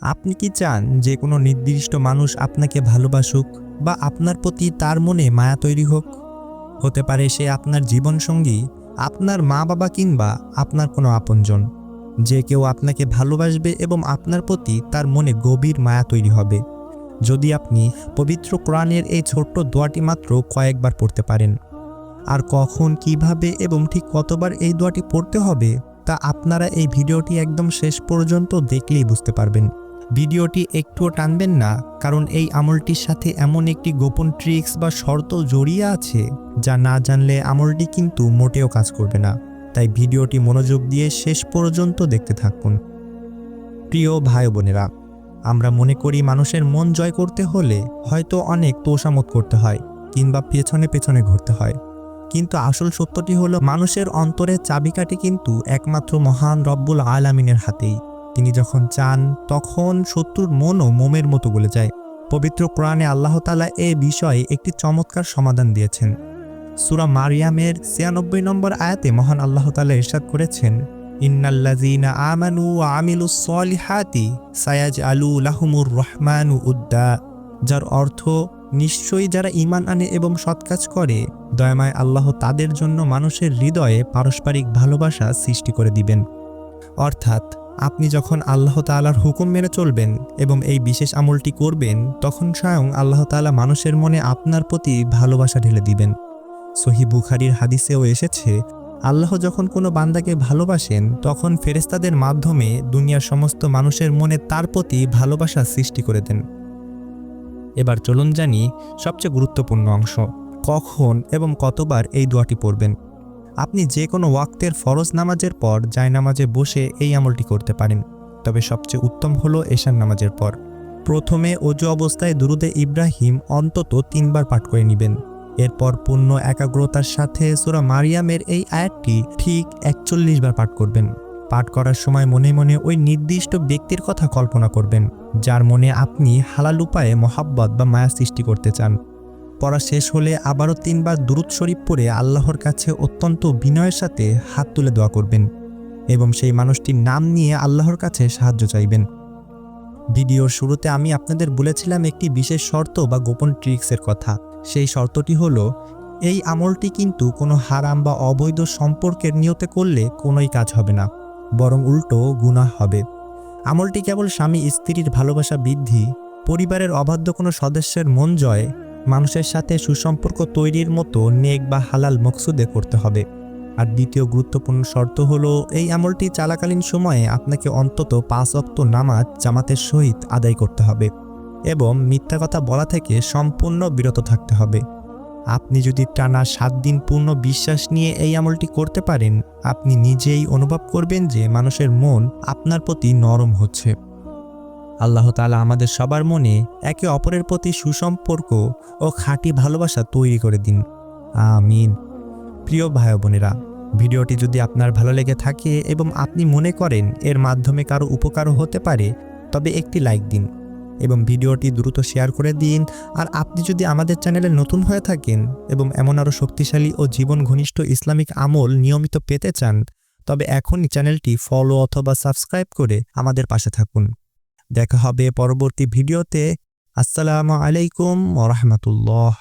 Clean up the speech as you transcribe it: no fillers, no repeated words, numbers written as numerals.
আপনি কি চান যে কোনো নির্দিষ্ট মানুষ আপনাকে ভালোবাসুক বা আপনার প্রতি তার মনে মায়া তৈরি হোক? হতে পারে সে আপনার জীবনসঙ্গী, আপনার মা বাবা কিংবা আপনার কোনো আপনজন। যে কেউ আপনাকে ভালোবাসবে এবং আপনার প্রতি তার মনে গভীর মায়া তৈরি হবে যদি আপনি পবিত্র কোরআনের এই ছোট্ট দোয়াটি মাত্র কয়েকবার পড়তে পারেন। আর কখন, কিভাবে এবং ঠিক কতবার এই দোয়াটি পড়তে হবে তা আপনারা এই ভিডিওটি একদম শেষ পর্যন্ত দেখলেই বুঝতে পারবেন। ভিডিওটি একটুও টানবেন না, কারণ এই আমলটির সাথে এমন একটি গোপন ট্রিক্স বা শর্ত জড়িয়ে আছে যা না জানলে আমলটি কিন্তু মোটেও কাজ করবে না। তাই ভিডিওটি মনোযোগ দিয়ে শেষ পর্যন্ত দেখতে থাকুন। প্রিয় ভাই বোনেরা, আমরা মনে করি মানুষের মন জয় করতে হলে হয়তো অনেক তোষামত করতে হয় কিংবা পেছনে পেছনে ঘুরতে হয়, কিন্তু আসল সত্যটি হলো মানুষের অন্তরের চাবিকাঠি কিন্তু একমাত্র মহান রব্বুল আলামিনের হাতেই। তিনি যখন চান তখন শত্রুর মনও মোমের মতো গলে যায়। পবিত্র কোরআনে আল্লাহ তাআলা এ বিষয়ে একটি চমৎকার সমাধান দিয়েছেন। সূরা মারিয়ামের ৯৬ নম্বর আয়াতে মহান আল্লাহ তাআলা ইরশাদ করেছেন, ইন্নাল্লাযীনা আমানু ওয়া আমিলুস সলিহাতি সায়াজআলু লাহুমুর রহমানু উদ্দা, যার অর্থ নিশ্চয়ই যারা ঈমান আনে এবং সৎ কাজ করে দয়াময় আল্লাহ তাদের জন্য মানুষের হৃদয়ে পারস্পরিক ভালোবাসা সৃষ্টি করে দিবেন। অর্থাৎ আপনি যখন আল্লাহ তাআলার হুকুম মেনে চলবেন এবং এই বিশেষ আমলটি করবেন, তখন স্বয়ং আল্লাহ তাআলা মানুষের মনে আপনার প্রতি ভালোবাসা ঢেলে দিবেন। সহিহ বুখারীর হাদিসেও এসেছে, আল্লাহ যখন কোনো বান্দাকে ভালোবাসেন তখন ফেরেশতাদের মাধ্যমে দুনিয়ার সমস্ত মানুষের মনে তার প্রতি ভালোবাসা সৃষ্টি করে দেন। এবার চলুন জানি সবচেয়ে গুরুত্বপূর্ণ অংশ, কখন এবং কতবার এই দোয়াটি পড়বেন। আপনি যে কোনো ওয়াক্তের ফরজ নামাজের পর জায়নামাজে বসে এই আমলটি করতে পারেন, তবে সবচেয়ে উত্তম হলো এশার নামাজের পর। প্রথমে ওযু অবস্থায় দুরুদে ইব্রাহিম অন্তত ৩ বার পাঠ করে নেবেন। এরপর পূর্ণ একাগ্রতার সাথে সূরা মারিয়ামের এই আয়াতটি ঠিক ৪১ বার পাঠ করবেন। পাঠ করার সময় মনে মনে ওই নির্দিষ্ট ব্যক্তির কথা কল্পনা করবেন যার মনে আপনি হালাল উপায়ে মহাব্বত বা মায়া সৃষ্টি করতে চান। পড়া শেষ হলে আবারও ৩ বার দুরূদ শরীফ পড়ে আল্লাহর কাছে অত্যন্ত বিনয়ের সাথে হাত তুলে দোয়া করবেন এবং সেই মানুষটির নাম নিয়ে আল্লাহর কাছে সাহায্য চাইবেন। ভিডিওর শুরুতে আমি আপনাদের বলেছিলাম একটি বিশেষ শর্ত বা গোপন ট্রিক্সের কথা। সেই শর্তটি হলো, এই আমলটি কিন্তু কোনো হারাম বা অবৈধ সম্পর্কের নিয়তে করলে কোনোই কাজ হবে না, বরং উল্টো গুনাহ হবে। আমলটি কেবল স্বামী স্ত্রীর ভালোবাসা বৃদ্ধি, পরিবারের অবাধ্য কোনো সদস্যের মন জয়, মানুষের সাথে সুসম্পর্ক তৈরির মতো নেক বা হালাল মকসুদে করতে হবে। আর দ্বিতীয় গুরুত্বপূর্ণ শর্ত হলো, এই আমলটি চালাকালীন সময়ে আপনাকে অন্তত ৫ ওয়াক্ত নামাজ জামাতের সহিত আদায় করতে হবে এবং মিথ্যা কথা বলা থেকে সম্পূর্ণ বিরত থাকতে হবে। আপনি যদি টানা ৭ দিন পূর্ণ বিশ্বাস নিয়ে এই আমলটি করতে পারেন, আপনি নিজেই অনুভব করবেন যে মানুষের মন আপনার প্রতি নরম হচ্ছে। আল্লাহ তাআলা আমাদের সবার মনে একে অপরের প্রতি সুসম্পর্ক ও খাঁটি ভালোবাসা তৈরি করে দিন। আমিন। প্রিয় ভাই বোনেরা, ভিডিওটি যদি আপনার ভালো লেগে থাকে এবং আপনি মনে করেন এর মাধ্যমে কারো উপকারও হতে পারে, তবে একটি লাইক দিন এবং ভিডিওটি দ্রুত শেয়ার করে দিন। আর আপনি যদি আমাদের চ্যানেলে নতুন হয়ে থাকেন এবং এমন আরও শক্তিশালী ও জীবন ঘনিষ্ঠ ইসলামিক আমল নিয়মিত পেতে চান, তবে এখনই চ্যানেলটি ফলো অথবা সাবস্ক্রাইব করে আমাদের পাশে থাকুন। দেখা হবে পরবর্তী ভিডিওতে। আসসালামু আলাইকুম ওয়া রাহমাতুল্লাহ।